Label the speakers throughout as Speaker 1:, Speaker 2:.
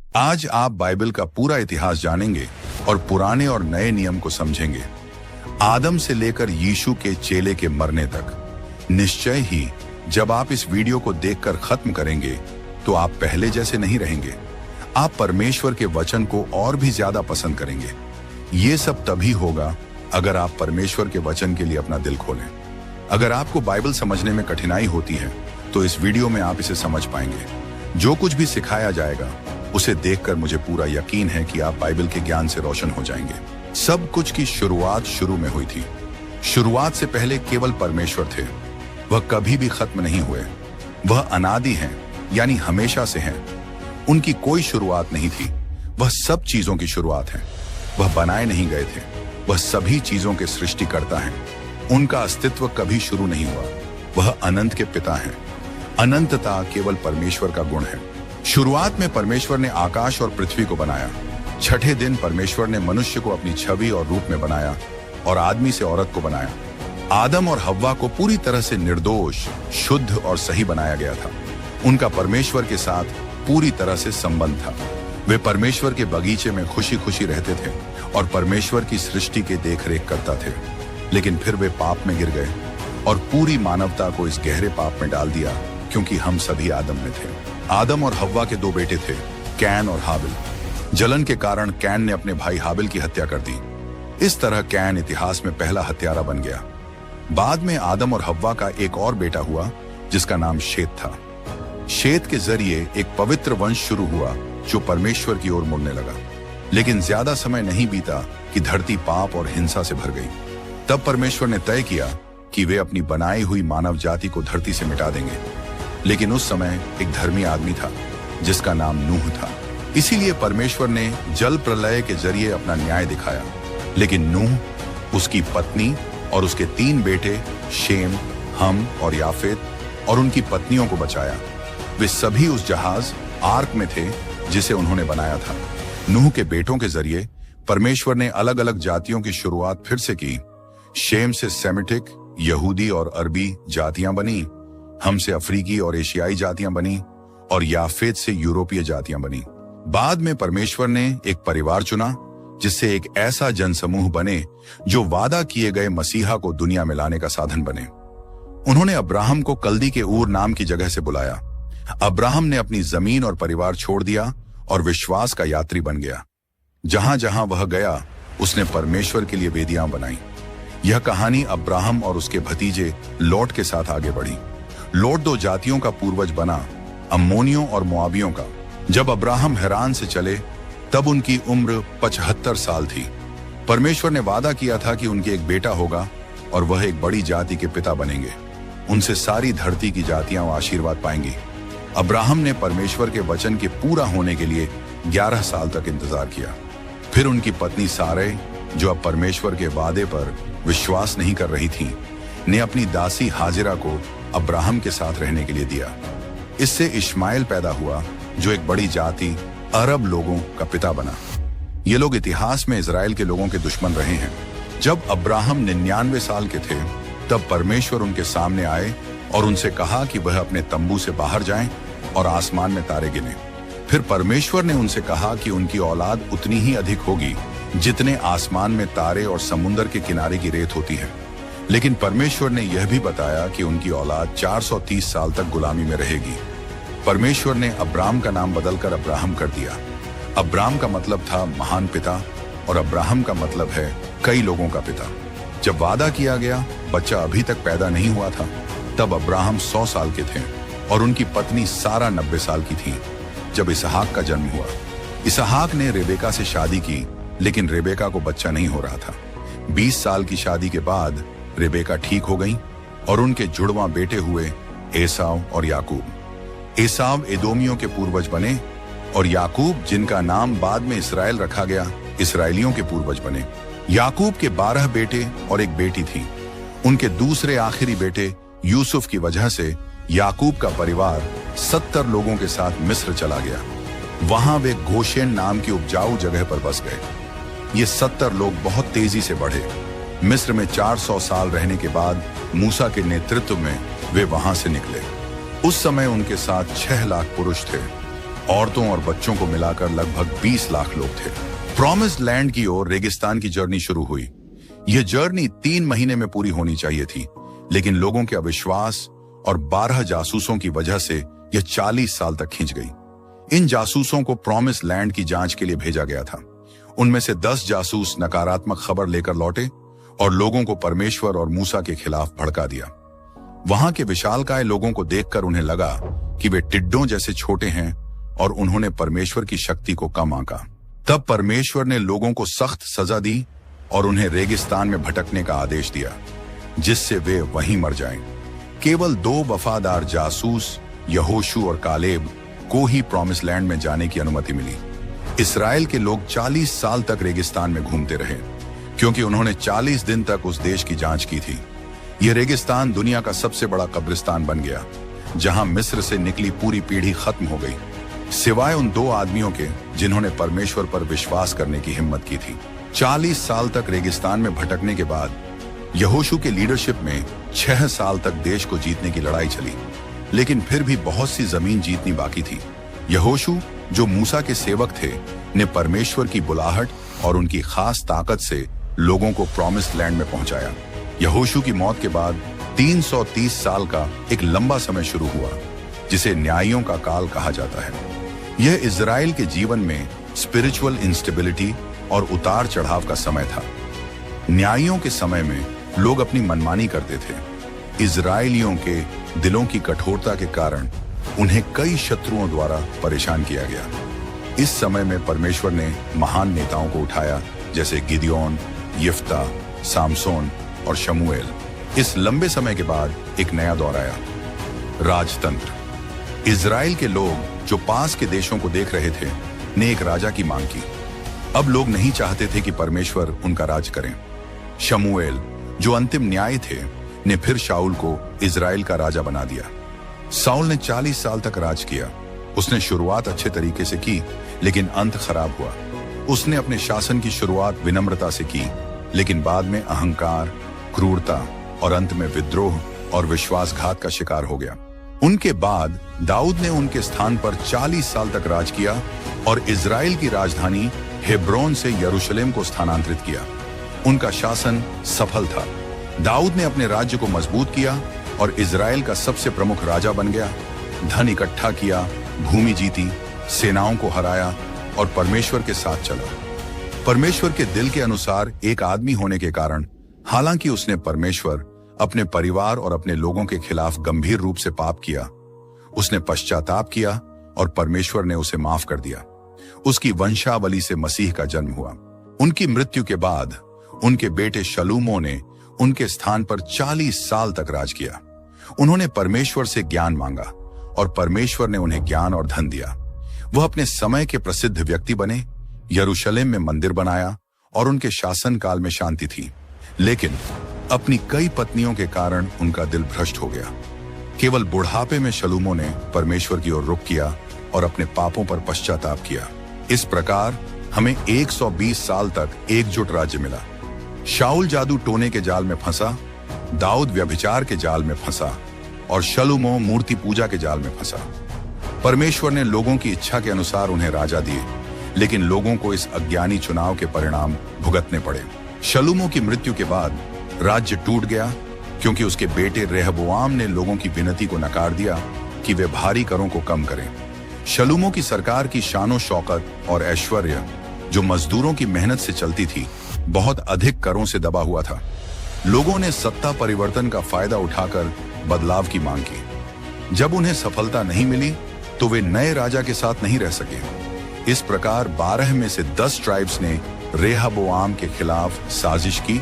Speaker 1: आज आप बाइबल का पूरा इतिहास जानेंगे और पुराने और नए नियम को समझेंगे, आदम से लेकर यीशु के चेले के मरने तक। निश्चय ही जब आप इस वीडियो को देखकर खत्म करेंगे तो आप पहले जैसे नहीं रहेंगे। आप परमेश्वर के वचन को और भी ज्यादा पसंद करेंगे। ये सब तभी होगा अगर आप परमेश्वर के वचन के लिए अपना दिल खोलें। अगर आपको बाइबल समझने में कठिनाई होती है तो इस वीडियो में आप इसे समझ पाएंगे। जो कुछ भी सिखाया जाएगा उसे देखकर मुझे पूरा यकीन है कि आप बाइबल के ज्ञान से रोशन हो जाएंगे। सब कुछ की शुरुआत शुरू में हुई थी। शुरुआत से पहले केवल परमेश्वर थे। वह कभी भी खत्म नहीं हुए। वह अनादि हैं, यानी हमेशा से हैं। उनकी कोई शुरुआत नहीं थी। वह सब चीजों की शुरुआत है। वह बनाए नहीं गए थे। वह सभी चीजों के सृष्टिकर्ता हैं। उनका अस्तित्व कभी शुरू नहीं हुआ। वह अनंत के पिता हैं। अनंतता केवल परमेश्वर का गुण है। शुरुआत में परमेश्वर ने आकाश और पृथ्वी को बनाया। छठे दिन परमेश्वर ने मनुष्य को अपनी छवि और रूप में बनाया और आदमी से औरत को बनाया। आदम और हव्वा को पूरी तरह से निर्दोष, शुद्ध और सही बनाया गया था। उनका परमेश्वर के साथ पूरी तरह से संबंध था। वे परमेश्वर के बगीचे में खुशी खुशी रहते थे और परमेश्वर की सृष्टि के देखरेख करता थे। लेकिन फिर वे पाप में गिर गए और पूरी मानवता को इस गहरे पाप में डाल दिया, क्योंकि हम सभी आदम में थे। आदम और हव्वा के दो बेटे थे, कैन और हाबिल। जलन के कारण कैन ने अपने भाई हाबिल की हत्या कर दी। इस तरह कैन इतिहास में पहला हत्यारा बन गया। बाद में आदम और हव्वा का एक और बेटा हुआ जिसका नाम शेत था। शेत के जरिए एक पवित्र वंश शुरू हुआ जो परमेश्वर की ओर मुड़ने लगा। लेकिन ज्यादा समय नहीं बीता कि धरती पाप और हिंसा से भर गई। तब परमेश्वर ने तय किया कि वे अपनी बनाई हुई मानव जाति को धरती से मिटा देंगे। लेकिन उस समय एक धर्मी आदमी था जिसका नाम नूह था। इसीलिए परमेश्वर ने जल प्रलय के जरिए अपना न्याय दिखाया। लेकिन नूह, उसकी पत्नी और उसके 3 बेटे शेम, हम और याफेत और उनकी पत्नियों को बचाया। वे सभी उस जहाज आर्क में थे जिसे उन्होंने बनाया था। नूह के बेटों के जरिए परमेश्वर ने अलग अलग जातियों की शुरुआत फिर से की। शेम से सेमिटिक, यहूदी और अरबी जातियां बनी। हम से अफ्रीकी और एशियाई जातियां बनी और याफेत से यूरोपीय जातियां बनी। बाद में परमेश्वर ने एक परिवार चुना जिससे एक ऐसा जनसमूह बने जो वादा किए गए मसीहा को दुनिया में लाने का साधन बने। उन्होंने अब्राहम को कल्दी के ऊर नाम की जगह से बुलाया। अब्राहम ने अपनी जमीन और परिवार छोड़ दिया और विश्वास का यात्री बन गया। जहां जहां वह गया उसने परमेश्वर के लिए वेदियां बनाई। यह कहानी अब्राहम और उसके भतीजे लोट के साथ आगे बढ़ी। लोट 2 जातियों का पूर्वज बना, अम्मोनियों और मोआबियों का। जब अब्राहम हैरान से चले तब उनकी उम्र 75 साल थी। परमेश्वर ने वादा किया था कि उनके एक बेटा होगा और वह एक बड़ी जाति के पिता बनेंगे। उनसे सारी धरती की जातियां आशीर्वाद पाएंगी। अब्राहम ने परमेश्वर के वचन के पूरा होने के लिए 11 साल तक इंतजार किया। फिर उनकी पत्नी सारै, जो अब परमेश्वर के वादे पर विश्वास नहीं कर रही थी, ने अपनी दासी हाजिरा को अब्राहम के साथ रहने के लिए दिया। इससे इश्माइल पैदा हुआ जो एक बड़ी जाति अरब लोगों का पिता बना। ये लोग इतिहास में इजराइल के लोगों के दुश्मन रहे हैं। जब अब्राहम 99 साल के थे तब परमेश्वर उनके सामने आए और उनसे कहा कि वह अपने तंबू से बाहर जाएं और आसमान में तारे गिने। फिर परमेश्वर ने उनसे कहा कि उनकी औलाद उतनी ही अधिक होगी जितने आसमान में तारे और समुद्र के किनारे की रेत होती है। लेकिन परमेश्वर ने यह भी बताया कि उनकी औलाद 430 साल तक गुलामी में रहेगी। परमेश्वर ने अब्राम का नाम बदलकर अब्राहम कर दिया। अब्राम का मतलब था महान पिता और अब्राहम का मतलब है कई लोगों का पिता। जब वादा किया गया बच्चा अभी तक पैदा नहीं हुआ था तब अब्राहम 100 साल के थे और उनकी पत्नी सारा 90 साल की थी जब इसहाक का जन्म हुआ। इसहाक ने रेबेका से शादी की, लेकिन रेबेका को बच्चा नहीं हो रहा था। 20 साल की शादी के बाद रेबेका ठीक हो गई और उनके जुड़वां बेटे हुए एसाव और याकूब। एसाव एदोमियों के पूर्वज बने और याकूब, जिनका नाम बाद में इसराइल रखा गया, इसराइलियों के पूर्वज बने। याकूब के 12 बेटे और एक बेटी थी। उनके दूसरे आखिरी बेटे यूसुफ की वजह से याकूब का परिवार 70 लोगों के साथ मिस्र चला गया। वहां वे गोशेन नाम की उपजाऊ जगह पर बस गए। ये 70 लोग बहुत तेजी से बढ़े। मिस्र में 400 साल रहने के बाद मूसा के नेतृत्व में वे वहां से निकले। उस समय उनके साथ 6 लाख पुरुष थे औरतों और बच्चों को मिलाकर लगभग 20 लाख लोग थे। प्रॉमिस्ड लैंड की ओर रेगिस्तान की जर्नी शुरू हुई। यह जर्नी 3 महीने में पूरी होनी चाहिए थी, लेकिन लोगों के अविश्वास और 12 जासूसों की वजह से यह 40 साल तक खिंच गई। इन जासूसों को प्रॉमिस्ड लैंड की जांच के लिए भेजा गया था। उनमें से 10 जासूस नकारात्मक खबर लेकर लौटे और लोगों को परमेश्वर और मूसा के खिलाफ भड़का दिया। वहां के विशालकाय लोगों को देखकर उन्हें लगा कि वे टिड्डों जैसे छोटे हैं और उन्होंने परमेश्वर की शक्ति को कम आंका। तब परमेश्वर ने लोगों को सख्त सजा दी और उन्हें रेगिस्तान में भटकने का आदेश दिया, जिससे वे वहीं मर जाएं। केवल 2 वफादार जासूस यहोशू और कालेब को ही प्रॉमिस लैंड में जाने की अनुमति मिली। इस्राएल के लोग 40 साल तक रेगिस्तान में घूमते रहे, क्योंकि उन्होंने 40 दिन तक उस देश की जांच की थी। यह रेगिस्तान दुनिया का सबसे बड़ा कब्रिस्तान बन गया, जहां मिस्र से निकली पूरी पीढ़ी खत्म हो गई, सिवाय उन 2 आदमियों के जिन्होंने परमेश्वर पर विश्वास करने की हिम्मत की थी। 40 साल तक रेगिस्तान में भटकने के बाद यहोशू के लीडरशिप में 6 साल तक देश को जीतने की लड़ाई चली, लेकिन फिर भी बहुत सी जमीन जीतनी बाकी थी। यहोशू, जो मूसा के सेवक थे, ने परमेश्वर की बुलाहट और उनकी खास ताकत से लोगों को प्रॉमिस्ड लैंड में पहुंचाया। यहोशू की मौत के बाद 330 साल का एक लंबा समय शुरू हुआ, जिसे न्यायियों का काल कहा जाता है। यह इजराइल के जीवन में स्पिरिचुअल इंस्टेबिलिटी और उतार चढ़ाव का समय था। न्यायियों के समय में लोग अपनी मनमानी करते थे। इजराइलियों के दिलों की कठोरता के कारण उन्हें कई शत्रुओं द्वारा परेशान किया गया। इस समय में परमेश्वर ने महान नेताओं को उठाया, जैसे गिदयोन, यिफ्ता, सामसोन और शमूएल। इस लंबे समय के बाद एक नया दौर आया, राजतंत्र। इजराइल के लोग जो पास के देशों को देख रहे थे, ने एक राजा की मांग की। अब लोग नहीं चाहते थे कि परमेश्वर उनका राज करें। शमूएल, जो अंतिम न्याय थे, ने फिर शाऊल को इजराइल का राजा बना दिया। शाऊल ने 40 साल तक राज किया। उसने शुरुआत अच्छे तरीके से की, लेकिन अंत खराब हुआ। उसने अपने शासन की शुरुआत विनम्रता से की, लेकिन बाद में अहंकार, क्रूरता और अंत में विद्रोह और विश्वासघात का शिकार हो गया। उनके बाद दाऊद ने उनके स्थान पर 40 साल तक राज किया और इजराइल की राजधानी हेब्रोन से यरूशलेम को स्थानांतरित किया। उनका शासन सफल था। दाऊद ने अपने राज्य को मजबूत किया और इजराइल का सबसे प्रमुख राजा बन गया। धन इकट्ठा किया, भूमि जीती, सेनाओं को हराया और परमेश्वर के साथ चला। परमेश्वर के दिल के अनुसार एक आदमी होने के कारण, हालांकि उसने परमेश्वर, अपने परिवार और अपने लोगों के खिलाफ गंभीर रूप से पाप किया, उसने पश्चाताप किया और परमेश्वर ने उसे माफ कर दिया। उसकी वंशावली से मसीह का जन्म हुआ। उनकी मृत्यु के बाद उनके बेटे शलूमो ने उनके स्थान पर 40 साल तक राज किया। उन्होंने परमेश्वर से ज्ञान मांगा और परमेश्वर ने उन्हें ज्ञान और धन दिया। वह अपने समय के प्रसिद्ध व्यक्ति बने, यरूशलेम में मंदिर बनाया और उनके शासन काल में शांति थी। लेकिन अपनी कई पत्नियों के कारण उनका दिल भ्रष्ट हो गया। केवल बुढ़ापे में शलूमो ने परमेश्वर की ओर रुख किया और अपने पापों पर पश्चाताप किया। इस प्रकार हमें 120 साल तक एकजुट राज्य मिला। शाऊल जादू टोने के जाल में फंसा, दाऊद व्यभिचार के जाल में फंसा और शलूमो मूर्ति पूजा के जाल में फंसा। परमेश्वर ने लोगों की इच्छा के अनुसार उन्हें राजा दिए, लेकिन लोगों को इस अज्ञानी चुनाव के परिणाम भुगतने पड़े। शलूमो की मृत्यु के बाद राज्य टूट गया, क्योंकि उसके बेटे रेहबोआम ने लोगों की विनती को नकार दिया कि वे भारी करों को कम करें। शलूमो की सरकार की शानो शौकत और ऐश्वर्य, जो मजदूरों की मेहनत से चलती थी, बहुत अधिक करों से दबा हुआ था। लोगों ने सत्ता परिवर्तन का फायदा उठाकर बदलाव की मांग की। जब उन्हें सफलता नहीं मिली तो वे नए राजा के साथ नहीं रह सके। इस प्रकार 12 में से 10 ट्राइब्स ने रेहबोआम के खिलाफ साजिश की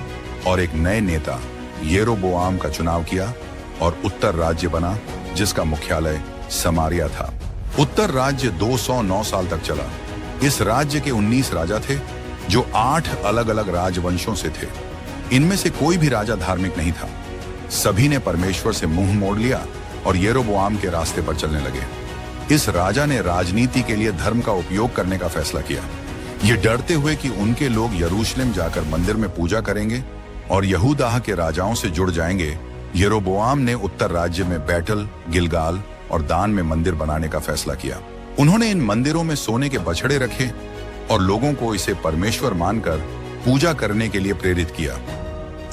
Speaker 1: और एक नए नेता येरोबोआम का चुनाव किया और उत्तर राज्य बना, जिसका मुख्यालय समारिया था। उत्तर राज्य 209 साल तक चला। इस राज्य के 19 राजा थे, जो 8 अलग अलग राजवंशों से थे। इनमें से कोई भी राजा धार्मिक नहीं था। सभी ने परमेश्वर से मुंह मोड़ लिया और येरोबोआम के रास्ते पर चलने लगे। इस राजा ने राजनीति के लिए धर्म का उपयोग करने का फैसला किया। ये डरते हुए कि उनके लोग यरूशलेम जाकर मंदिर में पूजा करेंगे और यहूदाह के राजाओं से जुड़ जाएंगे, येरोबोआम ने उत्तर राज्य में बैतल, गिलगाल और दान में मंदिर बनाने का फैसला किया। उन्होंने इन मंदिरों में सोने के बछड़े रखे और लोगों को इसे परमेश्वर मानकर पूजा करने के लिए प्रेरित किया।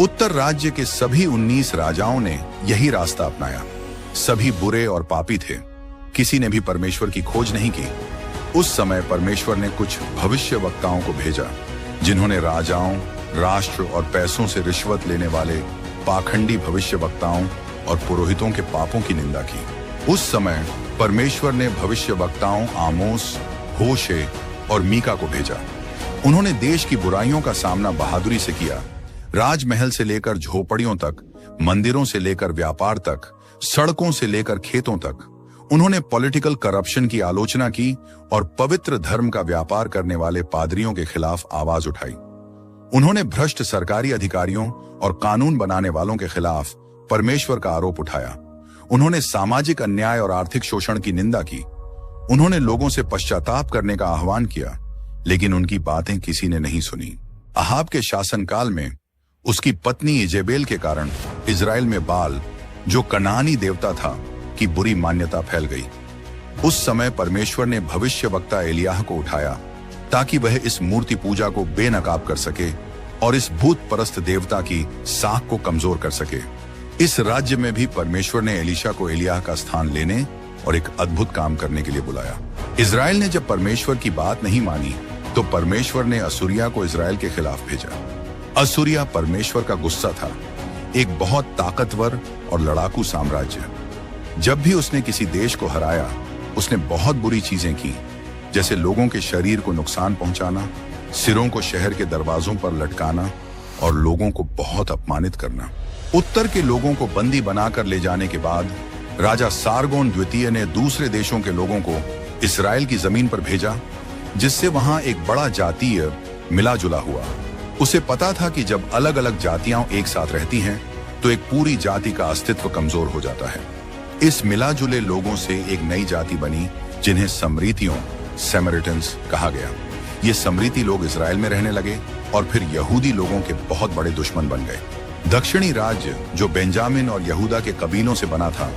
Speaker 1: उत्तर राज्य के सभी 19 राजाओं ने यही रास्ता अपनाया। सभी बुरे और पापी थे, किसी ने भी परमेश्वर की खोज नहीं की। उस समय परमेश्वर ने कुछ भविष्यवक्ताओं को भेजा, जिन्होंने राजाओं, राष्ट्र और पैसों से रिश्वत लेने वाले पाखंडी भविष्यवक्ताओं और पुरोहितों के पापों की निंदा की। उस समय परमेश्वर ने भविष्यवक्ताओं आमोस, होशे और मीका को भेजा। उन्होंने देश की बुराइयों का सामना बहादुरी से किया। राजमहल से लेकर झोपड़ियों तक, मंदिरों से लेकर व्यापार तक, सड़कों से लेकर खेतों तक उन्होंने पॉलिटिकल करप्शन की आलोचना की और पवित्र धर्म का व्यापार करने वाले पादरियों के खिलाफ आवाज उठाई। उन्होंने भ्रष्ट सरकारी अधिकारियों और कानून बनाने वालों के खिलाफ परमेश्वर का आरोप उठाया। उन्होंने सामाजिक अन्याय और आर्थिक शोषण की निंदा की। उन्होंने लोगों से पश्चाताप करने का आह्वान किया, लेकिन उनकी बातें किसी ने नहीं सुनी। अहाब के शासनकाल में उसकी पत्नी इजेबेल के कारण इजराइल में बाल, जो कनानी देवता था, की बुरी मान्यता फैल गई। उस समय परमेश्वर ने भविष्यवक्ता एलियाह को उठाया ताकि वह इस मूर्ति पूजा को बेनकाब कर सके और इस भूत परस्त देवता की साख को कमजोर कर सके। इस राज्य में भी परमेश्वर ने एलीशा को एलियाह का स्थान लेने और एक अद्भुत काम करने के लिए बुलाया। इजराइल ने जब परमेश्वर की बात नहीं मानी तो परमेश्वर ने असुरिया को इजराइल के खिलाफ भेजा। असुरिया परमेश्वर का गुस्सा था, एक बहुत ताकतवर और लड़ाकू साम्राज्य। जब भी उसने किसी देश को हराया, उसने बहुत बुरी चीजें की, जैसे लोगों के शरीर को नुकसान पहुंचाना, सिरों को शहर के दरवाजों पर लटकाना और लोगों को बहुत अपमानित करना। उत्तर के लोगों को बंदी बनाकर ले जाने के बाद राजा सारगोन द्वितीय ने दूसरे देशों के लोगों को इस्राएल की जमीन पर भेजा, जिससे वहां एक बड़ा जातीय मिला जुला हुआ। उसे पता था कि जब अलग अलग जातियां एक साथ रहती हैं तो एक पूरी जाति का अस्तित्व कमजोर हो जाता है। इस मिला जुले लोगों से एक नई जाति बनी, जिन्हें समरीतियों, सैमरिटन्स कहा गया। ये समरीती लोग इजराइल में रहने लगे और फिर यहूदी लोगों के बहुत बड़े दुश्मन बन गए। दक्षिणी राज्य, जो बेंजामिन और यहूदा के कबीलों से बना था,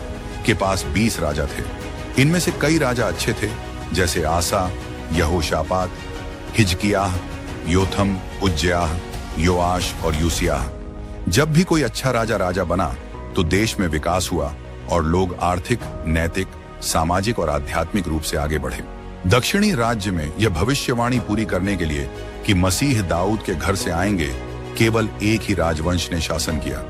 Speaker 1: के पास 20 राजा थे। इनमें से कई राजा अच्छे थे, जैसे आसा, यहोशापात, हिजकियाह, योथम, उज्जयाह, योआश और यूसियाह। जब भी कोई अच्छा राजा बना तो देश में विकास हुआ और लोग आर्थिक, नैतिक, सामाजिक और आध्यात्मिक रूप से आगे बढ़े। दक्षिणी राज्य में यह भविष्यवाणी पूरी करने के लिए कि मसीह दाऊद के घर से आएंगे, केवल एक ही राजवंश ने शासन किया।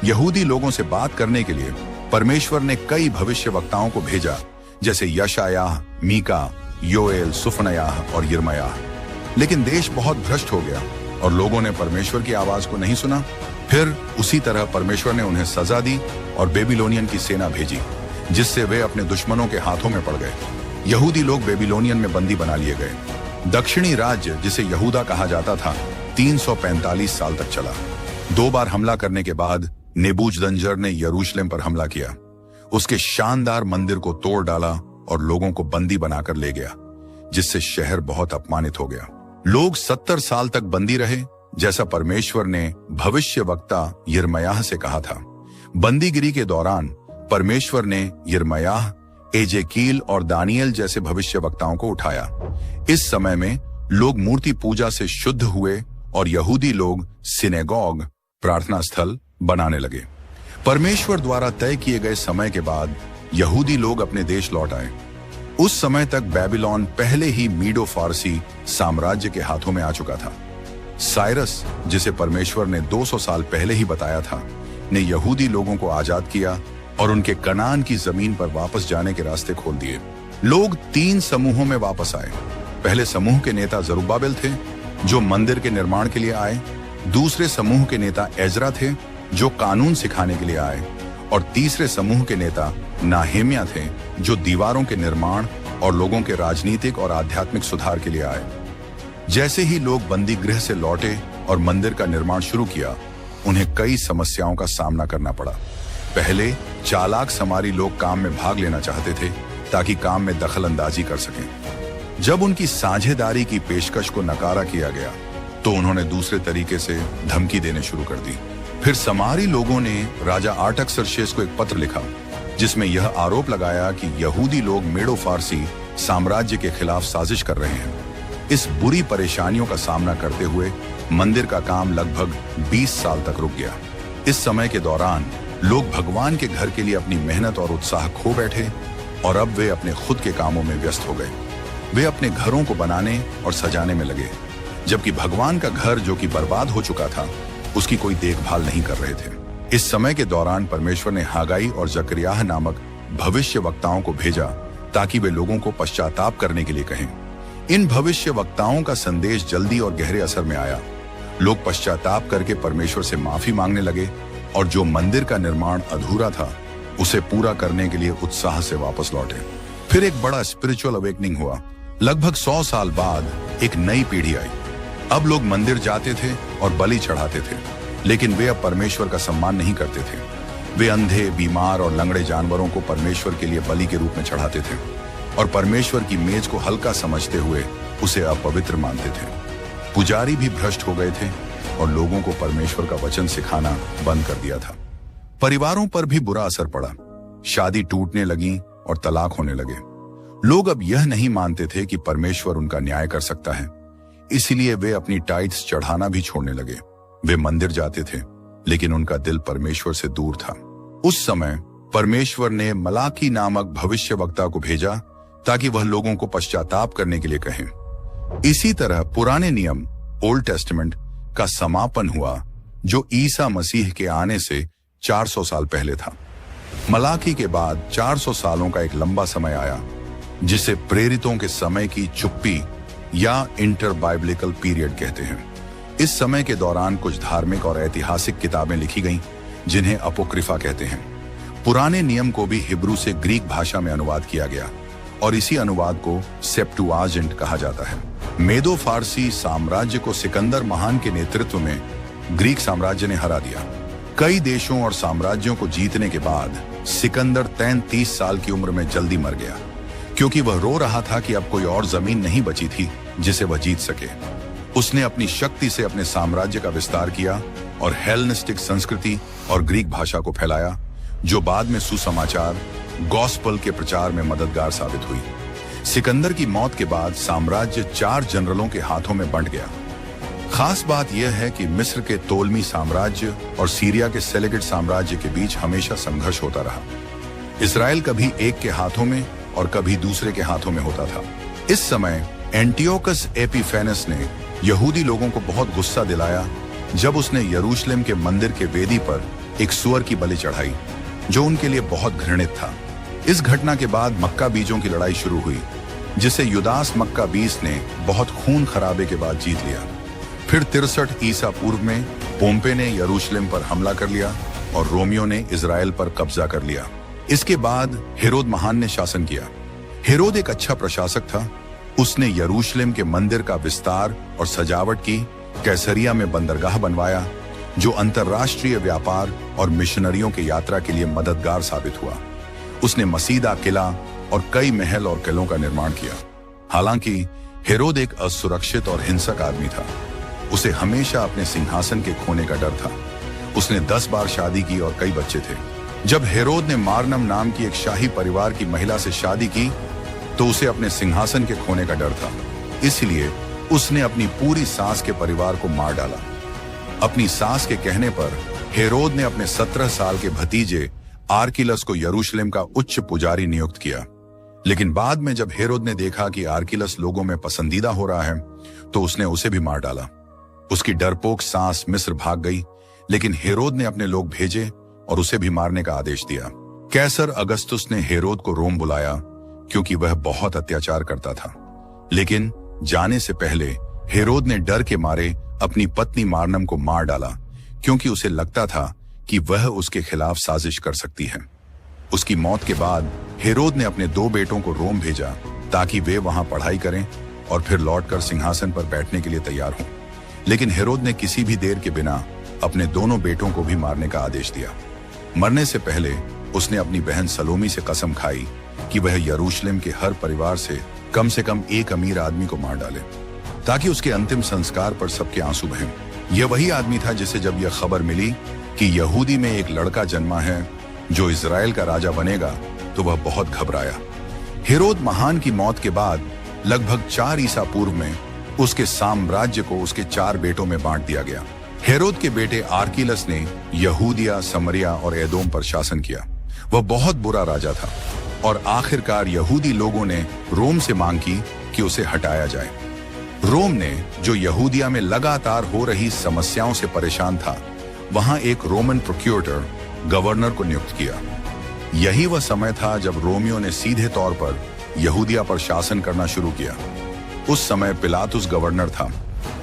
Speaker 1: यहूदी लोगों से बात करने के लिए परमेश्वर ने कई भविष्यवक्ताओं को भेजा, जैसे यशायाह, मीका, योएल, सुफनयाह और यिर्मयाह। लेकिन देश बहुत भ्रष्ट हो गया और लोगों ने परमेश्वर की आवाज को नहीं सुना। फिर उसी तरह परमेश्वर ने उन्हें सजा दी और बेबीलोनियन की सेना भेजी, जिससे वे अपने दुश्मनों के हाथों में पड़ गए। यहूदी लोग बेबीलोनियन में बंदी बना लिए गए। दक्षिणी राज्य, जिसे यहूदा कहा जाता था, 345 साल तक चला। 2 बार हमला करने के बाद नेबूजदनजर ने यरूशलेम पर हमला किया, उसके शानदार मंदिर को तोड़ डाला और लोगों को बंदी बनाकर ले गया, जिससे शहर बहुत अपमानित हो गया। लोग 70 साल तक बंदी रहे, जैसा परमेश्वर ने भविष्यवक्ता यिर्मयाह से कहा था। बंदीगिरी के दौरान परमेश्वर ने यिर्मयाह, एजेकील और दानियल जैसे भविष्यवक्ताओं को उठाया। इस समय में लोग मूर्ति पूजा से शुद्ध हुए और यहूदी लोग सिनेगॉग, प्रार्थना स्थल बनाने लगे। परमेश्वर द्वारा तय किए गए समय के बाद यहूदी लोग अपने देश लौट आए। उस समय तक बेबीलोन पहले ही मीडो फारसी साम्राज्य के हाथों में आ चुका था। साइरस, जिसे परमेश्वर ने 200 साल पहले ही बताया था, ने यहूदी लोगों को आजाद किया और उनके कनान की जमीन पर वापस जाने के रास्ते खोल दिए। लोग 3 समूहों में वापस आए। पहले समूह के नेता जरुब्बाबिल थे, जो मंदिर के निर्माण के लिए आए। दूसरे समूह के नेता एजरा थे, जो कानून सिखाने के लिए आए। और तीसरे समूह के नेता नाहेमिया थे, जो दीवारों के निर्माण और लोगों के राजनीतिक और आध्यात्मिक सुधार के लिए आए। जैसे ही लोग बंदी गृह से लौटे और मंदिर का निर्माण शुरू किया, उन्हें कई समस्याओं का सामना करना पड़ा। पहले चालाक समारी लोग काम में भाग लेना चाहते थे ताकि काम में दखल अंदाजी कर सकें। जब उनकी साझेदारी की पेशकश को नकारा किया गया तो उन्होंने दूसरे तरीके से धमकी देने शुरू कर दी। फिर समारी लोगों ने राजा आर्टक्सर्शेस को एक पत्र लिखा, जिसमें यह आरोप लगाया कि यहूदी लोग मेडो फारसी साम्राज्य के खिलाफ साजिश कर रहे हैं। इस बुरी परेशानियों का सामना करते हुए मंदिर का काम लगभग 20 साल तक रुक गया। इस समय के दौरान लोग भगवान के घर के लिए अपनी मेहनत और उत्साह खो बैठे और अब वे अपने खुद के कामों में व्यस्त हो गए। वे अपने घरों को बनाने और सजाने में लगे, जबकि भगवान का घर जो कि बर्बाद हो चुका था उसकी कोई देखभाल नहीं कर रहे थे। इस समय के दौरान परमेश्वर ने हागाई और जकरियाह नामक भविष्य वक्ताओं को भेजा ताकि वे लोगों को पश्चाताप करने के लिए कहें। इन भविष्य वक्ताओं का संदेश जल्दी और गहरे असर में आया। लोग पश्चाताप करके परमेश्वर से माफी मांगने लगे और जो मंदिर का निर्माण अधूरा था उसे पूरा करने के लिए उत्साह से वापस लौटे। फिर एक बड़ा स्पिरिचुअल अवेकनिंग हुआ। लगभग 100 साल बाद एक नई पीढ़ी आई। अब लोग मंदिर जाते थे और बलि चढ़ाते थे, लेकिन वे अब परमेश्वर का सम्मान नहीं करते थे। वे अंधे, बीमार और लंगड़े जानवरों को परमेश्वर के लिए बलि के रूप में चढ़ाते थे और परमेश्वर की मेज को हल्का समझते हुए उसे अपवित्र मानते थे। पुजारी भी भ्रष्ट हो गए थे और लोगों को परमेश्वर का वचन सिखाना बंद कर दिया था। परिवारों पर भी बुरा असर पड़ा। शादी टूटने लगी और तलाक होने लगे। लोग अब यह नहीं मानते थे कि परमेश्वर उनका न्याय कर सकता है, इसलिए वे अपनी टाइट्स चढ़ाना भी छोड़ने लगे। वे मंदिर जाते थे, लेकिन उनका दिल परमेश्वर से दूर था। उस समय परमेश्वर ने मलाकी नामक भविष्यवक्ता को भेजा ताकि वह लोगों को पश्चाताप करने के लिए कहे। इसी तरह पुराने नियम, ओल्ड टेस्टामेंट का समापन हुआ, जो ईसा मसीह के आने से 400 साल पहले था। मलाकी के बाद 400 सालों का एक लंबा समय आया, जिसे प्रेरितों के समय की चुप्पी या इंटर बाइबलिकल पीरियड कहते हैं। इस समय के दौरान कुछ धार्मिक और ऐतिहासिक किताबें लिखी गईं, जिन्हें अपोक्रिफा कहते हैं। पुराने नियम को भी हिब्रू से ग्रीक भाषा में अनुवाद किया गया और इसी अनुवाद को सेप्टुआजिंट कहा जाता है। मेदो फारसी साम्राज्य को सिकंदर महान के नेतृत्व में ग्रीक साम्राज्य ने हरा दिया। कई देशों और साम्राज्यों को जीतने के बाद सिकंदर 33 साल की उम्र में जल्दी मर गया, क्योंकि वह रो रहा था कि अब कोई और जमीन नहीं बची थी जिसे वह जीत सके। उसने अपनी शक्ति से अपने साम्राज्य का विस्तार किया और हेलेनिस्टिक संस्कृति और ग्रीक भाषा को फैलाया, जो बाद में सुसमाचार गॉस्पल के प्रचार में मददगार साबित हुई। सिकंदर की मौत के बाद साम्राज्य 4 जनरलों के हाथों में बंट गया। खास बात यह है कि मिस्र के तोलमी साम्राज्य और सीरिया के सेलेकिड साम्राज्य के बीच हमेशा संघर्ष होता रहा। इस्राएल कभी एक के हाथों में और कभी दूसरे के हाथों में होता था। इस समय एंटियोकस एपिफेनस ने यहूदी लोगों को बहुत गुस्सा दिलाया जब उसने यरूशलेम के मंदिर के वेदी पर एक सूअर की बलि चढ़ाई, जो उनके लिए बहुत घृणित था। इस घटना के बाद मक्का बीजों की लड़ाई शुरू हुई, जिसे युदास मक्का बीस ने बहुत खून खराबे के बाद जीत लिया। फिर 63 ईसा पूर्व में पोम्पे ने यरूशलेम पर हमला कर लिया और रोमियो ने इजराइल पर कब्जा कर लिया। इसके बाद हेरोद महान ने शासन किया। हेरोद एक अच्छा प्रशासक था। उसने यरूशलेम के मंदिर का विस्तार और सजावट की, कैसरिया में बंदरगाह बनवाया, जो अंतर्राष्ट्रीय व्यापार और मिशनरियों की यात्रा के लिए मददगार साबित हुआ। उसने मसीदा किला और कई महल और किलों का निर्माण किया। हालांकि हेरोद एक असुरक्षित और हिंसक आदमी था। उसे हमेशा अपने सिंहासन के खोने का डर था। उसने 10 बार शादी की और कई बच्चे थे। जब हेरोद ने मारनम नाम की एक शाही परिवार की महिला से शादी की, तो उसे अपने सिंहासन के खोने का डर था। इसलिए उसने अपनी पूरी सास के परिवार को मार डाला। अपनी सास के कहने पर हेरोद ने अपने 17 साल के भतीजे आर्किलस को यरूशलेम का उच्च पुजारी नियुक्त किया। लेकिन बाद में जब हेरोद ने देखा कि आर्किलस लोगों में पसंदीदा हो रहा है, तो उसने उसे भी मार डाला। उसकी डरपोक सास मिस्र भाग गई, लेकिन हेरोद ने अपने लोग भेजे और उसे भी मारने का आदेश दिया। कैसर अगस्तुस ने हेरोद को रोम बुलाया, क्योंकि वह बहुत अत्याचार करता था। लेकिन जाने से पहले हेरोद ने डर के मारे अपनी पत्नी मारनम को मार डाला, क्योंकि उसे लगता था कि वह उसके खिलाफ साजिश कर सकती है। उसकी मौत के बाद हेरोद ने अपने 2 बेटों को रोम भेजा ताकि वे वहां पढ़ाई करें और फिर लौटकर सिंहासन पर बैठने के लिए तैयार हों। लेकिन हेरोद ने किसी भी देर के बिना अपने दोनों बेटों को भी मारने का आदेश दिया। मरने से पहले उसने अपनी बहन सलोमी से कसम खाई कि वह यरूशलेम के हर परिवार से कम एक अमीर आदमी को मार डाले, ताकि उसके अंतिम संस्कार पर सबके आंसू बहें। यह वही आदमी था जिसे जब यह खबर मिली कि यहूदी में एक लड़का जन्मा है जो इजराइल का राजा बनेगा, तो वह बहुत घबराया। हेरोद महान की मौत के बाद लगभग 4 ईसा पूर्व में उसके साम्राज्य को उसके 4 बेटों में बांट दिया गया। हेरोद के बेटे आर्किलस ने यहूदिया, समरिया और एदोम पर शासन किया। वह बहुत बुरा राजा था और आखिरकार यहूदी लोगों ने रोम से मांग की कि उसे हटाया जाए। रोम ने, जो यहूदिया में लगातार हो रही समस्याओं से परेशान था, वहां एक रोमन प्रोक्यूरेटर, गवर्नर को नियुक्त किया। यही वह समय था जब रोमियो ने सीधे तौर पर यहूदिया पर शासन करना शुरू किया। उस समय पिलातुस गवर्नर था।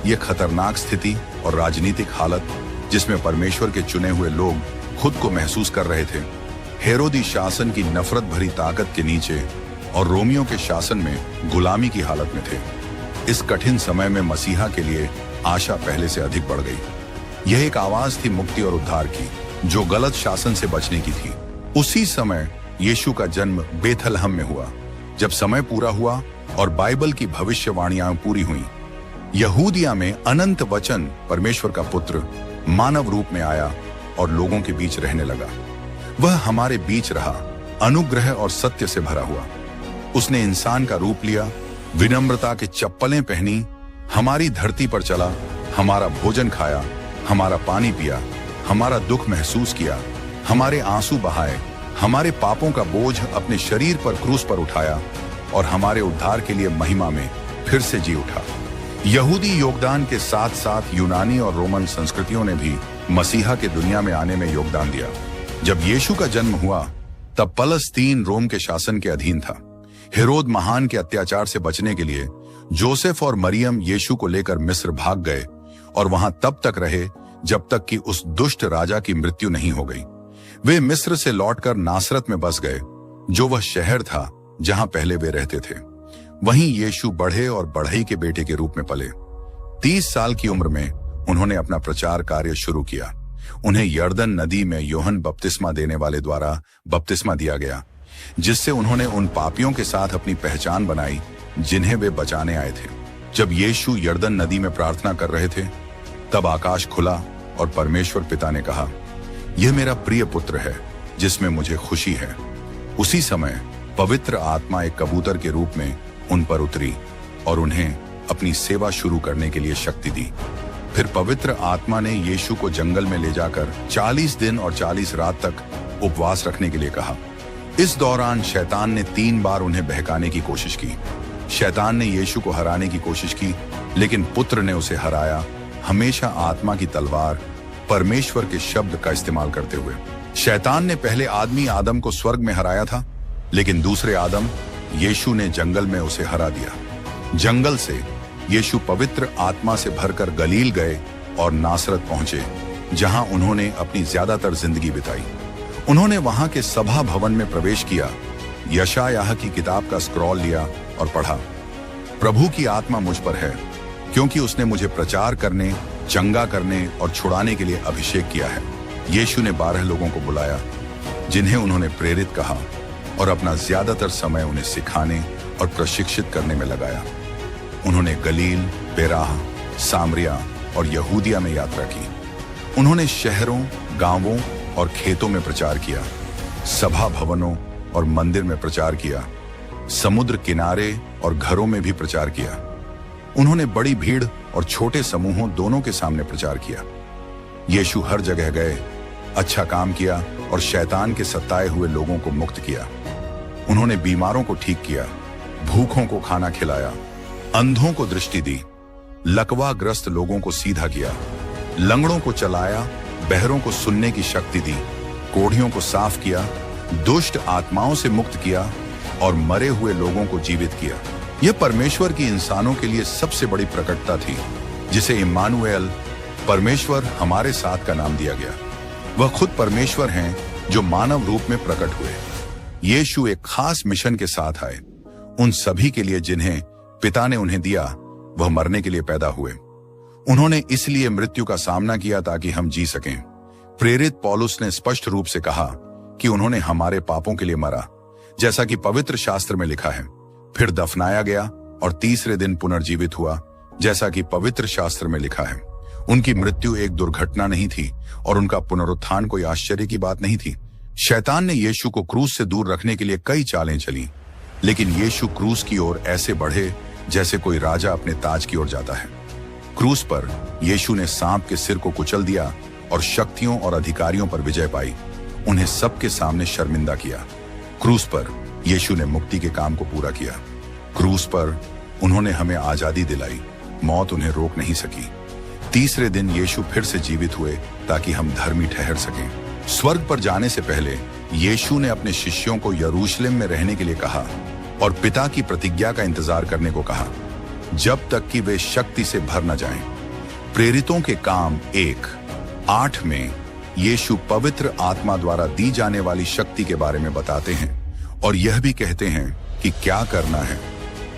Speaker 1: यह खतरनाक स्थिति और राजनीतिक हालत, जिसमें परमेश्वर के चुने हुए लोग खुद को महसूस कर रहे थे, हेरोदी शासन की नफरत भरी ताकत के नीचे और रोमियो के शासन में गुलामी की हालत में थे। इस कठिन समय में मसीहा के लिए आशा पहले से अधिक बढ़ गई। यह एक आवाज थी मुक्ति और उद्धार की, जो गलत शासन से बचने की थी। उसी समय यीशु का जन्म बेथलहम में हुआ। जब समय पूरा हुआ और बाइबल की भविष्यवाणियां पूरी हुई, यहूदिया में अनंत वचन, परमेश्वर का पुत्र, मानव रूप में आया और लोगों के बीच रहने लगा। वह हमारे बीच रहा, अनुग्रह और सत्य से भरा हुआ। उसने इंसान का रूप लिया, विनम्रता के चप्पलें पहनी, हमारी धरती पर चला, हमारा भोजन खाया, हमारा पानी पिया, हमारा दुख महसूस किया, हमारे आंसू बहाए, हमारे पापों का बोझ अपने शरीर पर क्रूस पर उठाया और हमारे उद्धार के लिए महिमा में फिर से जी उठा। यहूदी योगदान के साथ साथ यूनानी और रोमन संस्कृतियों ने भी मसीहा के दुनिया में आने में योगदान दिया। जब यीशु का जन्म हुआ, तब पलस्तीन रोम के शासन के अधीन था। हेरोद महान के अत्याचार से बचने के लिए जोसेफ और मरियम यीशु को लेकर मिस्र भाग गए और वहां तब तक रहे जब तक कि उस दुष्ट राजा की मृत्यु नहीं हो गई। वे मिस्र से लौटकर नासरत में बस गए, जो वह शहर था जहां पहले वे रहते थे। वहीं यीशु बढ़े और बढ़ई के बेटे के रूप में पले। 30 साल की उम्र में उन्होंने अपना प्रचार कार्य शुरू किया। उन्हें यर्दन नदी में यूहन्ना बपतिस्मा देने वाले द्वारा बपतिस्मा दिया गया, जिससे उन्होंने उन पापियों के साथ अपनी पहचान बनाई जिन्हें वे बचाने आए थे। जब यीशु यर्दन नदी में प्रार्थना कर रहे थे, तब आकाश खुला और परमेश्वर पिता ने कहा, यह मेरा प्रिय पुत्र है जिसमें मुझे खुशी है। उसी समय पवित्र आत्मा एक कबूतर के रूप में उन पर उतरी और उन्हें अपनी सेवा शुरू करने के लिए शक्ति दी। फिर पवित्र आत्मा ने यीशु को जंगल में ले जाकर 40 दिन और 40 रात तक उपवास रखने के लिए कहा। इस दौरान शैतान ने 3 बार उन्हें बहकाने की कोशिश की। शैतान ने यीशु को हराने की कोशिश की, लेकिन पुत्र ने उसे हराया, हमेशा आत्मा की तलवार, परमेश्वर के शब्द का इस्तेमाल करते हुए। शैतान ने पहले आदमी आदम को स्वर्ग में हराया था, लेकिन दूसरे आदम यीशु ने जंगल में उसे हरा दिया। जंगल से यीशु पवित्र आत्मा से भरकर गलील गए और नासरत पहुंचे, जहां उन्होंने अपनी ज्यादातर जिंदगी बिताई। उन्होंने वहां के सभा भवन में प्रवेश किया, यशायाह की किताब का स्क्रॉल लिया और पढ़ा, प्रभु की आत्मा मुझ पर है, क्योंकि उसने मुझे प्रचार करने, चंगा करने और छुड़ाने के लिए अभिषेक किया है। यीशु ने 12 लोगों को बुलाया, जिन्हें उन्होंने प्रेरित कहा, और अपना ज्यादातर समय उन्हें सिखाने और प्रशिक्षित करने में लगाया। उन्होंने गलील, बेराह, सामरिया और यहूदिया में यात्रा की। उन्होंने शहरों, गांवों और खेतों में प्रचार किया, सभा भवनों और मंदिर में प्रचार किया, समुद्र किनारे और घरों में भी प्रचार किया। उन्होंने बड़ी भीड़ और छोटे समूहों दोनों के सामने प्रचार किया। यीशु हर जगह गए, अच्छा काम किया और शैतान के सताए हुए लोगों को मुक्त किया। उन्होंने बीमारों को ठीक किया, भूखों को खाना खिलाया, अंधों को दृष्टि दी, लकवाग्रस्त लोगों को सीधा किया, लंगड़ों को चलाया, बहरों को सुनने की शक्ति दी, कोढ़ियों को साफ किया, दुष्ट आत्माओं से मुक्त किया और मरे हुए लोगों को जीवित किया। यह परमेश्वर की इंसानों के लिए सबसे बड़ी प्रकटता थी, जिसे इम्मानुएल, परमेश्वर हमारे साथ का नाम दिया गया। वह खुद परमेश्वर हैं जो मानव रूप में प्रकट हुए। यीशु एक खास मिशन के साथ आए, उन सभी के लिए जिन्हें पिता ने उन्हें दिया, वह मरने के लिए पैदा हुए। उन्होंने इसलिए मृत्यु का सामना किया ताकि हम जी सकें। प्रेरित पौलुस ने स्पष्ट रूप से कहा कि उन्होंने हमारे पापों के लिए मरा, जैसा कि पवित्र शास्त्र में लिखा है। फिर दफनाया गया और तीसरे दिन पुनर्जीवित हुआ, जैसा कि पवित्र शास्त्र में लिखा है। उनकी मृत्यु एक दुर्घटना नहीं थी और उनका पुनरुत्थान कोई आश्चर्य की बात नहीं थी। शैतान ने यीशु को क्रूस से दूर रखने के लिए कई चालें चली, लेकिन यीशु क्रूस की ओर ऐसे बढ़े जैसे कोई राजा अपने ताज की ओर जाता है। क्रूस पर यीशु ने सांप के सिर को कुचल दिया और शक्तियों और अधिकारियों पर विजय पाई, उन्हें सबके सामने शर्मिंदा किया। क्रूस पर यीशु ने मुक्ति के काम को पूरा किया। क्रूस पर उन्होंने हमें आजादी दिलाई, मौत उन्हें रोक नहीं सकी। तीसरे दिन यीशु फिर से जीवित हुए ताकि हम धर्मी ठहर सकें। स्वर्ग पर जाने से पहले यीशु ने अपने शिष्यों को यरूशलेम में रहने के लिए कहा और पिता की प्रतिज्ञा का इंतजार करने को कहा, जब तक कि वे शक्ति से भर न जाएं। प्रेरितों के काम 1:8 में यीशु पवित्र आत्मा द्वारा दी जाने वाली शक्ति के बारे में बताते हैं और यह भी कहते हैं कि क्या करना है।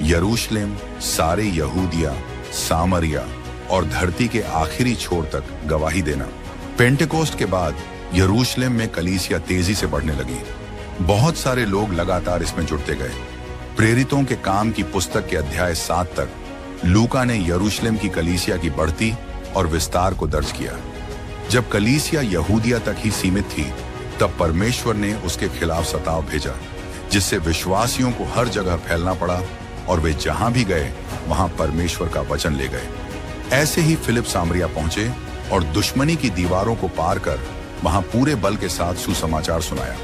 Speaker 1: यरूशलेम, सारे यहूदिया, सामरिया और धरती के आखिरी छोर तक गवाही देना। पेंटेकोस्ट के बाद यरूशलेम में कलीसिया तेजी से बढ़ने लगी। बहुत सारे लोग लगातार इसमें जुड़ते गए। प्रेरितों के काम की पुस्तक के अध्याय 7 तक लूका ने यरूशलेम की कलीसिया की बढ़ती और विस्तार को दर्ज किया। जब कलीसिया यहूदिया तक ही सीमित थी, तब परमेश्वर ने उसके खिलाफ सताव भेजा, जिससे विश्वासियों को हर जगह फैलना पड़ा और वे जहां भी गए वहां परमेश्वर का वचन ले गए। ऐसे ही फिलिप सामरिया पहुंचे और दुश्मनी की दीवारों को पार कर वहां पूरे बल के साथ सुसमाचार सुनाया।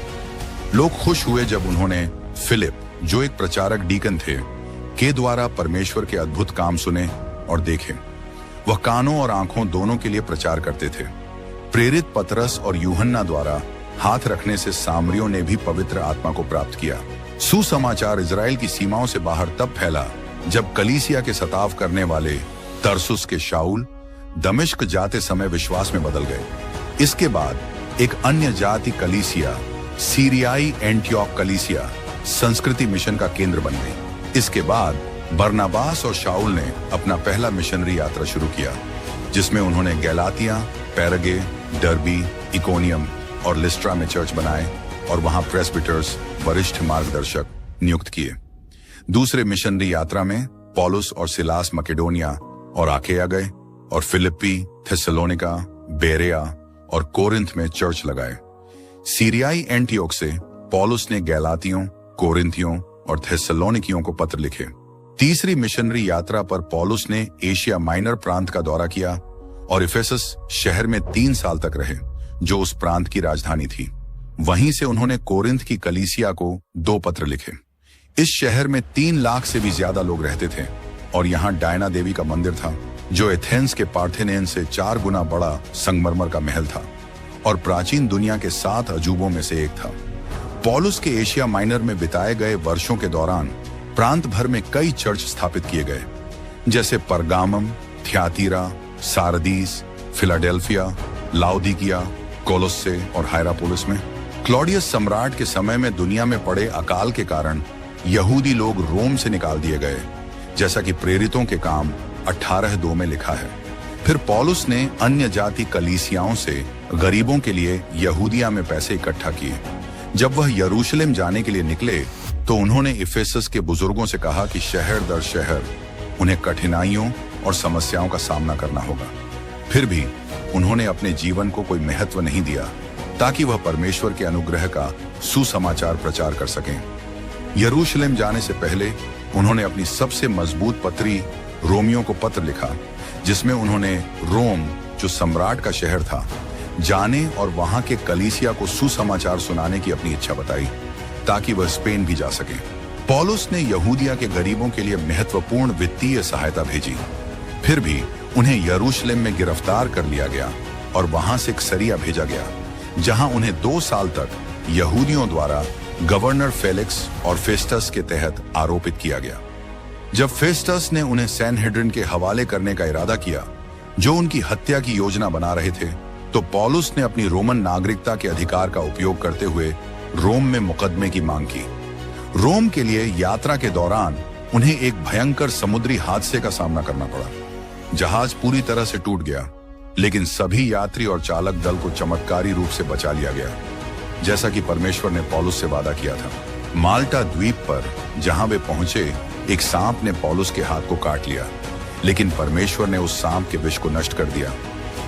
Speaker 1: लोग खुश हुए जब उन्होंने फिलिप, जो एक प्रचारक डीकन थे, के द्वारा परमेश्वर के अद्भुत काम सुने और देखे। वह कानों और आंखों दोनों के लिए प्रचार करते थे। प्रेरित पतरस और यूहन्ना द्वारा हाथ रखने से सामरियों ने भी पवित्र आत्मा को प्राप्त किया। सुसमाचार इजराइल की सीमाओं से बाहर तब फैला जब कलीसिया के सताव करने वाले तरसुस के शाऊल दमिश्क जाते समय विश्वास में बदल गए। इसके बाद एक अन्य जाति कलीसिया, सीरियाई एंटियोक कलीसिया, संस्कृति मिशन का केंद्र बन गई। इसके बाद बरनबास और शाऊल ने अपना पहला मिशनरी यात्रा शुरू किया, जिसमें उन्होंने गैलातिया, पेरगे, डर्बी, इकोनियम और लिस्ट्रा में चर्च बनाए और वहां प्रेस्बिटर्स, वरिष्ठ मार्गदर्शक नियुक्त किए। दूसरे मिशनरी यात्रा में पौलुस और सिलास मकेडोनिया और आकेया गए और फिलिप्पी, थेसलोनिका, बेरेया और कोरिंथ में चर्च लगाए। सीरियाई एंटियोक से पौलुस ने गैलातियों, कोरिंथियों और थेसलोनिकियों को पत्र लिखे। तीसरी मिशनरी यात्रा पर पौलुस ने एशिया माइनर प्रांत का दौरा किया और इफेसस शहर में 3 साल तक रहे, जो उस प्रांत की राजधानी थी। वहीं से उन्होंने कोरिंथ की कलीसिया को 2 पत्र लिखे। इस शहर में 3 लाख से भी ज्यादा लोग रहते थे और यहाँ डायना देवी का मंदिर था, जो एथेंस के पार्थेनेन से 4 गुना बड़ा संगमरमर का महल था और प्राचीन दुनिया के 7 अजूबों में से एक था। पौलुस के एशिया माइनर में बिताए गए वर्षों के दौरान प्रांत भर में कई चर्च स्थापित किए गए, जैसे परगामम, थ्यातीरा, सारदीस, फिलाडेल्फिया, लाउदिकिया, कोलोस्से और हायरापोलिस में। क्लॉडियस सम्राट के समय में दुनिया में पड़े अकाल के कारण यहूदी लोग रोम से निकाल दिए गए, जैसा कि प्रेरितों के काम 18:2 में लिखा है। फिर पौलुस ने अन्य जाति कलीसियाओं से गरीबों के लिए यहूदिया में पैसे इकट्ठा किए। जब वह यरूशलेम जाने के लिए निकले तो उन्होंने इफेसस के बुजुर्गों से कहा कि शहर दर शहर उन्हें कठिनाइयों और समस्याओं का सामना करना होगा। फिर भी उन्होंने अपने जीवन को कोई महत्व नहीं दिया ताकि वह परमेश्वर के अनुग्रह का सुसमाचार प्रचार कर सकें। यरूशलेम जाने से पहले उन्होंने अपनी सबसे मजबूत पत्री रोमियों को पत्र लिखा, जिसमें उन्होंने रोम, जो सम्राट का शहर था, जाने और वहां के कलीसिया को सुसमाचार सुनाने की अपनी इच्छा बताई ताकि वह स्पेन भी जा सके। पौलुस ने यहूदिया के गरीबों के लिए महत्वपूर्ण वित्तीय सहायता भेजी। फिर भी उन्हें यरूशलेम में गिरफ्तार कर लिया गया और वहां से एक सरिया भेजा गया, जहां उन्हें 2 साल तक यहूदियों द्वारा गवर्नर फेलिक्स और फेस्टस के तहत आरोपित किया गया। जब फेस्टस ने उन्हें सैनहेड्रिन के हवाले करने का इरादा किया, जो उनकी हत्या की योजना बना रहे थे, तो पौलुस ने अपनी रोमन नागरिकता के अधिकार का उपयोग करते हुए रोम में मुकदमे की मांग की। रोम के लिए यात्रा के दौरान उन्हें एक भयंकर समुद्री हादसे का सामना करना पड़ा। जहाज पूरी तरह से टूट गया, लेकिन सभी यात्री और चालक दल को चमत्कारी रूप से बचा लिया गया, जैसा कि परमेश्वर ने पौलुस से वादा किया था। माल्टा द्वीप पर जहां वे पहुंचे, एक सांप ने पौलुस के हाथ को काट लिया, लेकिन परमेश्वर ने उस सांप के विष को नष्ट कर दिया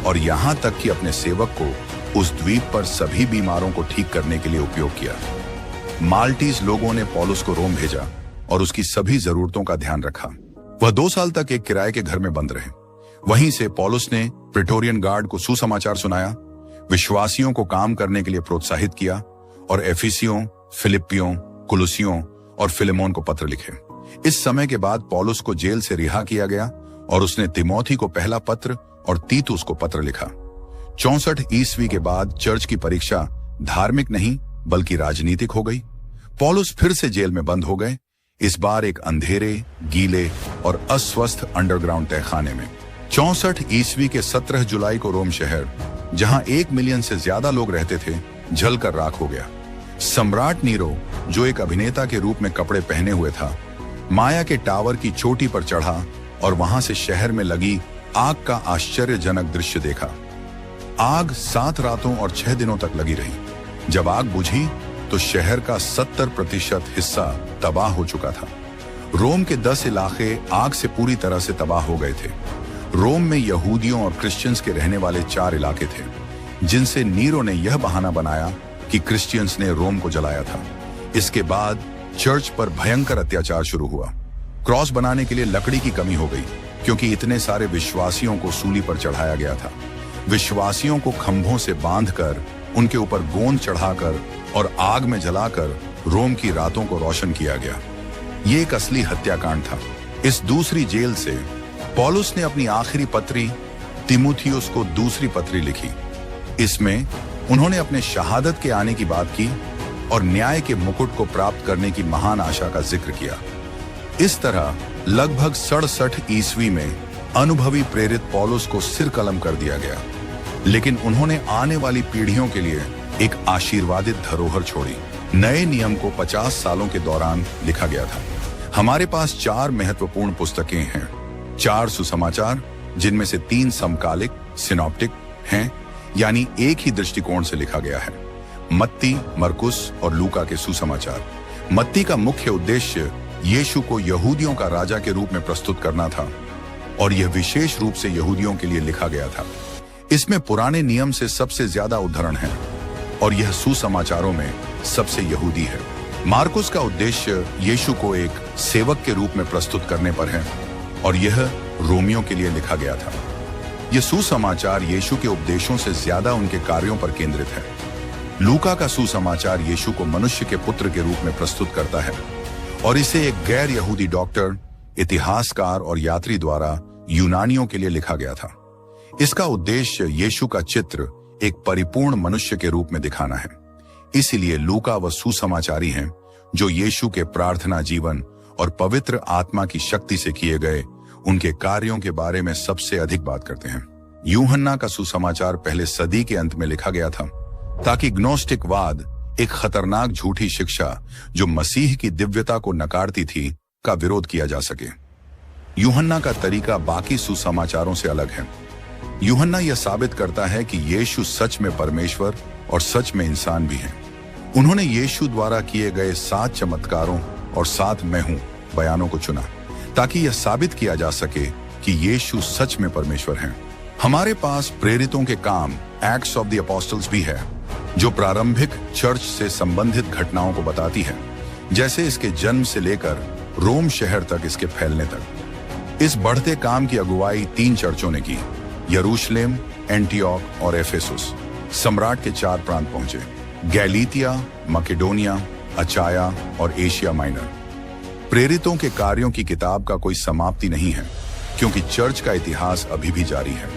Speaker 1: और यहां तक कि अपने सेवक को उस द्वीप पर सभी बीमारों को ठीक करने के लिए उपयोग किया। माल्टीज लोगों ने पौलुस को रोम भेजा और उसकी सभी जरूरतों का ध्यान रखा। वह 2 साल तक एक किराए के घर में बंद रहे। वहीं से पौलुस ने प्रेटोरियन गार्ड को सुसमाचार सुनाया, विश्वासियों को काम करने के लिए प्रोत्साहित किया और एफिसियों, फिलिपियों, कुलुसियों और फिलेमोन को पत्र लिखे। इस समय के बाद पौलुस को जेल से रिहा किया गया और उसने तिमोथी को पहला पत्र और तीतुस को पत्र लिखा। 64 ईस्वी के बाद चर्च की परीक्षा धार्मिक नहीं बल्कि राजनीतिक हो गई। पौलुस फिर से जेल में बंद हो गए, इस बार एक अंधेरे, गीले और अस्वस्थ अंडरग्राउंड तहखाने में। 64 ईस्वी के 17 जुलाई को रोम शहर, जहां 1 मिलियन से ज्यादा लोग रहते थे, जलकर राख हो गया। सम्राट नीरो, जो एक अभिनेता के रूप में कपड़े पहने हुए था, माया के टावर की चोटी पर चढ़ा और वहां से शहर में लगी आग का आश्चर्यजनक दृश्य देखा। आग 7 रातों और 6 दिनों तक लगी रही। जब आग बुझी तो शहर का 70% हिस्सा तबाह हो चुका था। रोम के 10 इलाके आग से पूरी तरह से तबाह हो गए थे। रोम में यहूदियों और क्रिश्चियंस के रहने वाले 4 इलाके थे, जिनसे नीरो ने यह बहाना बनाया कि क्रिश्चियंस ने रोम को जलाया था। इसके बाद चर्च पर भयंकर अत्याचार शुरू हुआ। क्रॉस बनाने के लिए लकड़ी की कमी हो गई, क्योंकि इतने सारे विश्वासियों को सूली पर चढ़ाया गया था। विश्वासियों को खंभों से बांधकर, उनके ऊपर गोंद चढ़ाकर और आग में जलाकर रोम की रातों को रोशन किया गया। ये एक असली हत्याकांड था। इस दूसरी जेल से पौलुस ने अपनी आखिरी पत्री तिमुथियुस को दूसरी पत्री लिखी। इसमें उन्होंने अपने शहादत के आने की बात की और न्याय के मुकुट को प्राप्त करने की महान आशा का जिक्र किया। इस तरह लगभग 67 ईस्वी में अनुभवी प्रेरित पौलुस को सिर कलम कर दिया गया, लेकिन उन्होंने आने वाली पीढ़ियों के लिए एक आशीर्वादित धरोहर छोड़ी। नए नियम को 50 सालों के दौरान लिखा गया था। हमारे पास 4 महत्वपूर्ण पुस्तकें हैं, 4 सुसमाचार, जिनमें से 3 समकालिक सिनॉप्टिक हैं, यानी एक ही दृष्टिकोण से लिखा गया है। मत्ती, मरकुस और लूका के सुसमाचार। मत्ती का मुख्य उद्देश्य यीशु को यहूदियों का राजा के रूप में प्रस्तुत करना था और यह विशेष रूप से यहूदियों के लिए लिखा गया था। इसमें पुराने नियम से सबसे ज्यादा उद्धरण है और यह सुसमाचारों में सबसे यहूदी है। मार्कुस का उद्देश्य यीशु को एक सेवक के रूप में प्रस्तुत करने पर है और यह रोमियों के लिए लिखा गया था। यह सुसमाचार यीशु के उपदेशों से ज्यादा उनके कार्यों पर केंद्रित है। लूका का सुसमाचार यीशु को मनुष्य के पुत्र के रूप में प्रस्तुत करता है और इसे एक गैर यहूदी डॉक्टर, इतिहासकार और यात्री द्वारा यूनानियों के लिए लिखा गया था। इसका उद्देश्य यीशु का चित्र एक परिपूर्ण मनुष्य के रूप में दिखाना है। इसीलिए लूका वह सुसमाचारी हैं जो यीशु के प्रार्थना जीवन और पवित्र आत्मा की शक्ति से किए गए उनके कार्यों के बारे में सबसे अधिक बात करते हैं। यूहन्ना का सुसमाचार पहले सदी के अंत में लिखा गया था ताकि ग्नोस्टिकवाद, एक खतरनाक झूठी शिक्षा जो मसीह की दिव्यता को नकारती थी, का विरोध किया जा सके। यूहन्ना का तरीका बाकी सुसमाचारों से अलग है। यूहन्ना यह साबित करता है कि यीशु सच में परमेश्वर और सच में इंसान भी हैं। उन्होंने यीशु द्वारा किए गए 7 चमत्कारों और 7 मैं हूं बयानों को चुना ताकि यह साबित किया जा सके कि यीशु सच में परमेश्वर हैं। हमारे पास प्रेरितों के काम, एक्ट्स ऑफ द अपोस्टल्स भी है, जो प्रारंभिक चर्च से संबंधित घटनाओं को बताती है, जैसे इसके जन्म से लेकर रोम शहर तक इसके फैलने तक। इस बढ़ते काम की अगुवाई 3 चर्चों ने की, यरूशलेम, एंटियोक और एफेसुस। सम्राट के 4 प्रांत पहुंचे, गैलीतिया, मकेडोनिया, अचाया और एशिया माइनर। प्रेरितों के कार्यों की किताब का कोई समाप्ति नहीं है, क्योंकि चर्च का इतिहास अभी भी जारी है।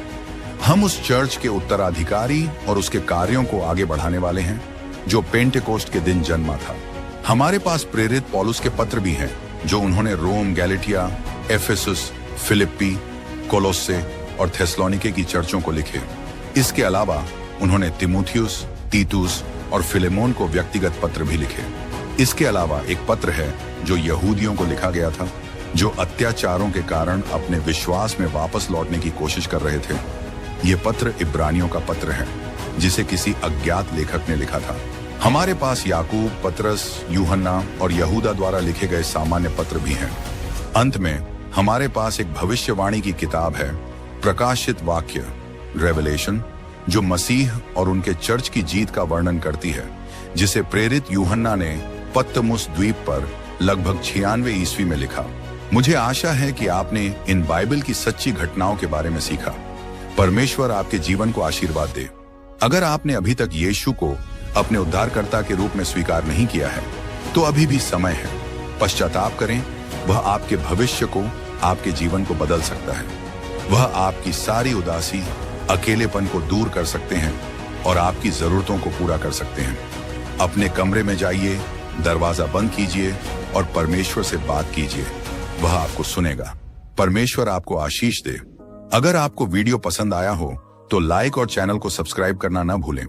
Speaker 1: हम उस चर्च के उत्तराधिकारी और उसके कार्यों को आगे बढ़ाने वाले हैं जो पेंटेकोस्ट के दिन जन्मा था। हमारे पास प्रेरित पौलुस के पत्र भी हैं जो उन्होंने रोम, गैलेटिया, एफेसुस, फिलिप्पी, कोलोसे और थेसलोनिके की चर्चों को लिखे। इसके अलावा उन्होंने तिमुथियुस, तीतुस और फिलेमोन को व्यक्तिगत पत्र भी लिखे। इसके अलावा एक पत्र है जो यहूदियों को लिखा गया था, जो अत्याचारों के कारण अपने विश्वास में वापस लौटने की कोशिश कर रहे थे। यह पत्र इब्रानियों का पत्र है, जिसे किसी अज्ञात लेखक ने लिखा था। हमारे पास याकूब, पतरस, यूहन्ना और यहूदा द्वारा लिखे गए सामान्य पत्र भी हैं। अंत में हमारे पास एक भविष्यवाणी की किताब है, प्रकाशित वाक्य, रेवलेशन, जो मसीह और उनके चर्च की जीत का वर्णन करती है, जिसे प्रेरित यूहन्ना ने पत्तमुस द्वीप पर लगभग 96 ईस्वी में लिखा। मुझे आशा है कि आपने इन बाइबल की सच्ची घटनाओं के बारे में सीखा। परमेश्वर आपके जीवन को आशीर्वाद दे। अगर आपने अभी तक यीशु को अपने उद्धारकर्ता के रूप में स्वीकार नहीं किया है तो अभी भी समय है। पश्चाताप करें। वह आपके भविष्य को, आपके जीवन को बदल सकता है। वह आपकी सारी उदासी, अकेलेपन को दूर कर सकते हैं और आपकी जरूरतों को पूरा कर सकते हैं। अपने कमरे में जाइए, दरवाजा बंद कीजिए और परमेश्वर से बात कीजिए। वह आपको सुनेगा। परमेश्वर आपको आशीष दे। अगर आपको वीडियो पसंद आया हो तो लाइक और चैनल को सब्सक्राइब करना ना भूलें।